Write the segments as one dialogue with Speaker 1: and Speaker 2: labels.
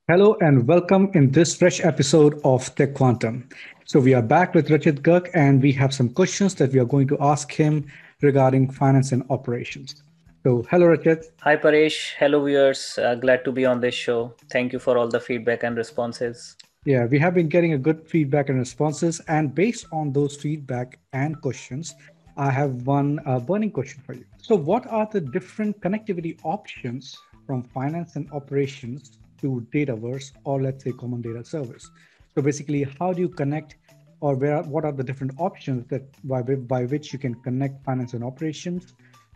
Speaker 1: Hello and welcome in this fresh episode of Tech Quantum. So we are back with Rachit Garg and we have some questions that we are going to ask him regarding finance and operations. So hello Rachit.
Speaker 2: Hi Paresh, hello viewers. Glad to be on this show. Thank you for all the feedback and responses.
Speaker 1: Yeah, we have been getting a good feedback and responses, and based on those feedback and questions, I have one burning question for you. So what are the different connectivity options from finance and operations to Dataverse, or let's say common data service? So basically, how do you connect, or what are the different options that by which you can connect finance and operations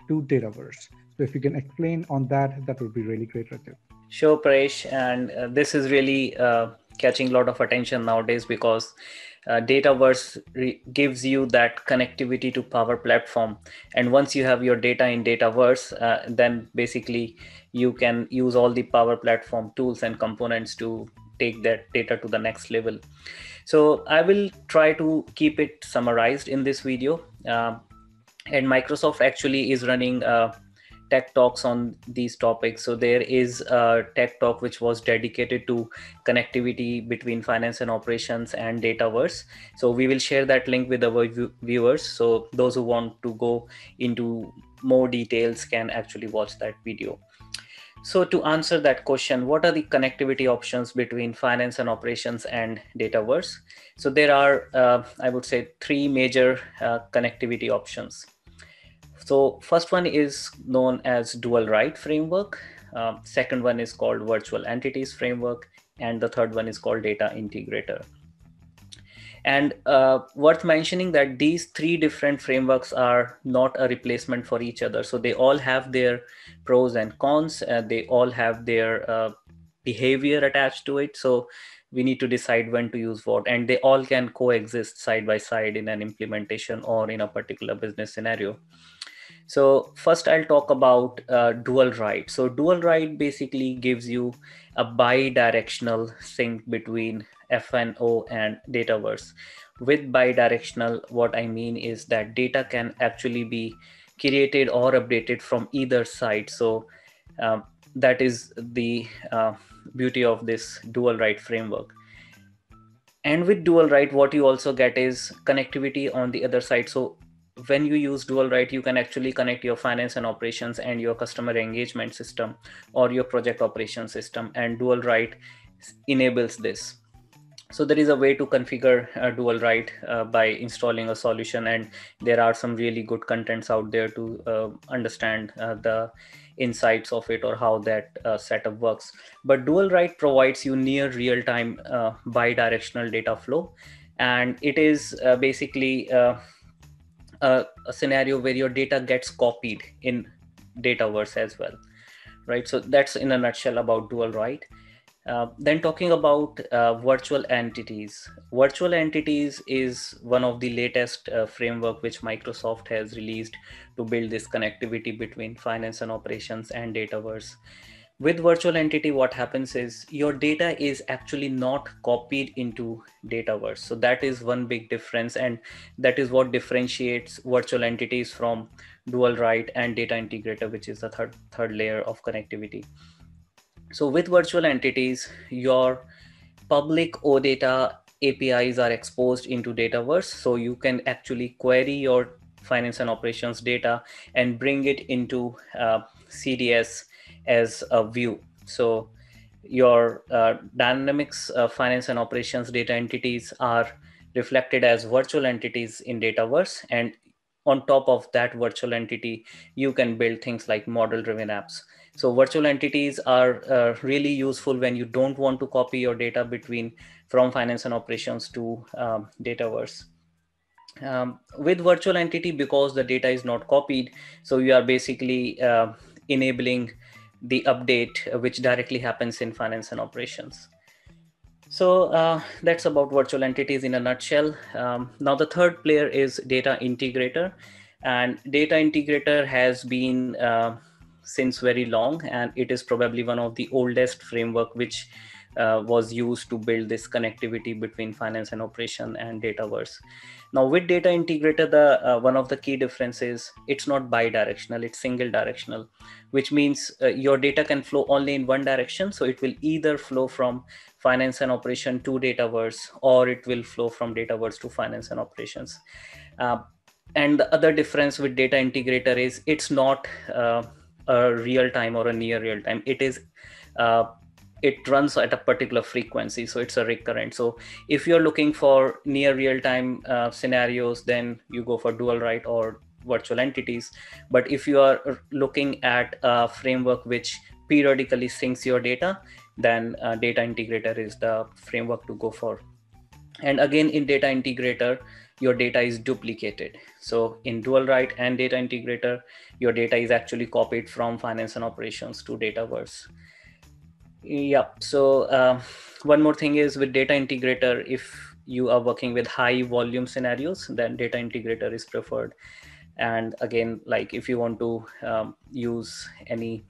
Speaker 1: to Dataverse? So if you can explain on that, that would be really great, Rajat.
Speaker 2: Sure, Paresh, and this is really catching a lot of attention nowadays because Dataverse gives you that connectivity to Power Platform. And once you have your data in Dataverse, then basically you can use all the Power Platform tools and components to take that data to the next level. So I will try to keep it summarized in this video. And Microsoft actually is running tech talks on these topics. So there is a tech talk which was dedicated to connectivity between finance and operations and Dataverse. So we will share that link with our viewers. So those who want to go into more details can actually watch that video. So to answer that question, what are the connectivity options between finance and operations and Dataverse? So there are, I would say, three major connectivity options. So first one is known as dual right framework. Second one is called virtual entities framework. And the third one is called data integrator. And worth mentioning that these three different frameworks are not a replacement for each other. So they all have their pros and cons. They all have their behavior attached to it. So we need to decide when to use what. And they all can coexist side by side in an implementation or in a particular business scenario. So first I'll talk about dual write. So dual write basically gives you a bi-directional sync between FNO and Dataverse. With bi-directional, what I mean is that data can actually be created or updated from either side. So um, that is the beauty of this dual write framework. And with dual write, what you also get is connectivity on the other side. So when you use dual write, you can actually connect your finance and operations and your customer engagement system or your project operation system, and dual write enables this. So there is a way to configure dual write by installing a solution, and there are some really good contents out there to understand the insights of it or how that setup works. But dual write provides you near real-time bi-directional data flow, and it is basically a scenario where your data gets copied in Dataverse as well, right? So that's in a nutshell about dual write. Then talking about virtual entities. Virtual entities is one of the latest framework which Microsoft has released to build this connectivity between finance and operations and Dataverse. With virtual entity, what happens is your data is actually not copied into Dataverse. So that is one big difference, and that is what differentiates virtual entities from dual write and data integrator, which is the third layer of connectivity. So with virtual entities, your public OData APIs are exposed into Dataverse. So you can actually query your finance and operations data and bring it into CDS as a view. So your Dynamics finance and operations data entities are reflected as virtual entities in Dataverse. And on top of that virtual entity, you can build things like model driven apps. So virtual entities are really useful when you don't want to copy your data from finance and operations to Dataverse. With virtual entity, because the data is not copied, so you are basically enabling the update which directly happens in finance and operations. So that's about virtual entities in a nutshell. Now the third player is data integrator, and data integrator has been since very long, and it is probably one of the oldest framework which was used to build this connectivity between finance and operation and Dataverse. Now with Data Integrator, the one of the key differences, it's not bi-directional, it's single directional, which means your data can flow only in one direction. So it will either flow from finance and operation to Dataverse, or it will flow from Dataverse to finance and operations. And the other difference with Data Integrator is it's not a real time or a near real time. It runs at a particular frequency, so it's a recurrent. So if you're looking for near real time scenarios, then you go for dual write or virtual entities. But if you are looking at a framework which periodically syncs your data, then Data Integrator is the framework to go for. And again, in Data Integrator, your data is duplicated. So in dual write and Data Integrator, your data is actually copied from finance and operations to Dataverse. Yeah. So one more thing is with Data Integrator, if you are working with high volume scenarios, then Data Integrator is preferred. And again, like if you want to use any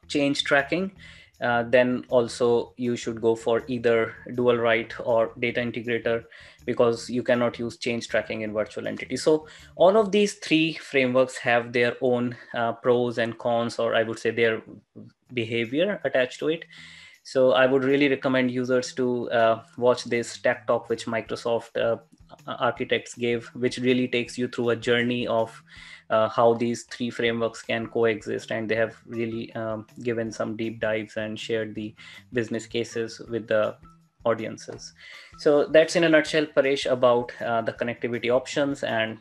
Speaker 2: change tracking, then also you should go for either dual write or Data Integrator, because you cannot use change tracking in virtual entity. So all of these three frameworks have their own pros and cons, or I would say their behavior attached to it. So I would really recommend users to watch this tech talk which Microsoft architects gave, which really takes you through a journey of how these three frameworks can coexist. And they have really given some deep dives and shared the business cases with the audiences. So that's in a nutshell, Paresh, about the connectivity options and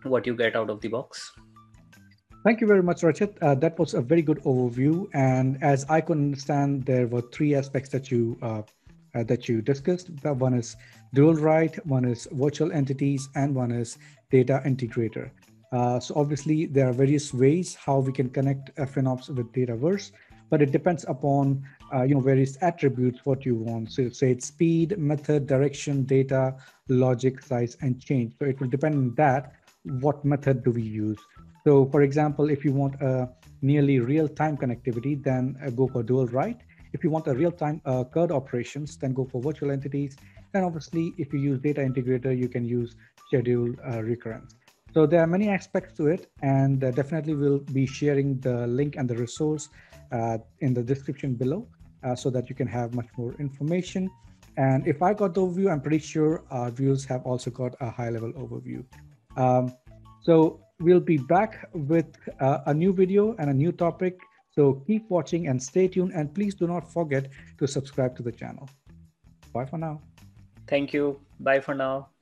Speaker 2: what you get out of the box.
Speaker 1: Thank you very much, Rachit. That was a very good overview. And as I could understand, there were three aspects that you discussed. One is dual write, one is virtual entities, and one is Data Integrator. So obviously, there are various ways how we can connect FinOps with Dataverse, but it depends upon various attributes what you want. So say it's speed, method, direction, data, logic, size, and change. So it will depend on that. What method do we use? So for example, if you want a nearly real-time connectivity, then go for dual write. If you want a real-time CRUD operations, then go for virtual entities. And obviously, if you use Data Integrator, you can use scheduled recurrence. So there are many aspects to it, and definitely we'll be sharing the link and the resource in the description below so that you can have much more information. And if I got the overview, I'm pretty sure our viewers have also got a high-level overview. So we'll be back with a new video and a new topic. So keep watching and stay tuned. And please do not forget to subscribe to the channel. Bye for now.
Speaker 2: Thank you. Bye for now.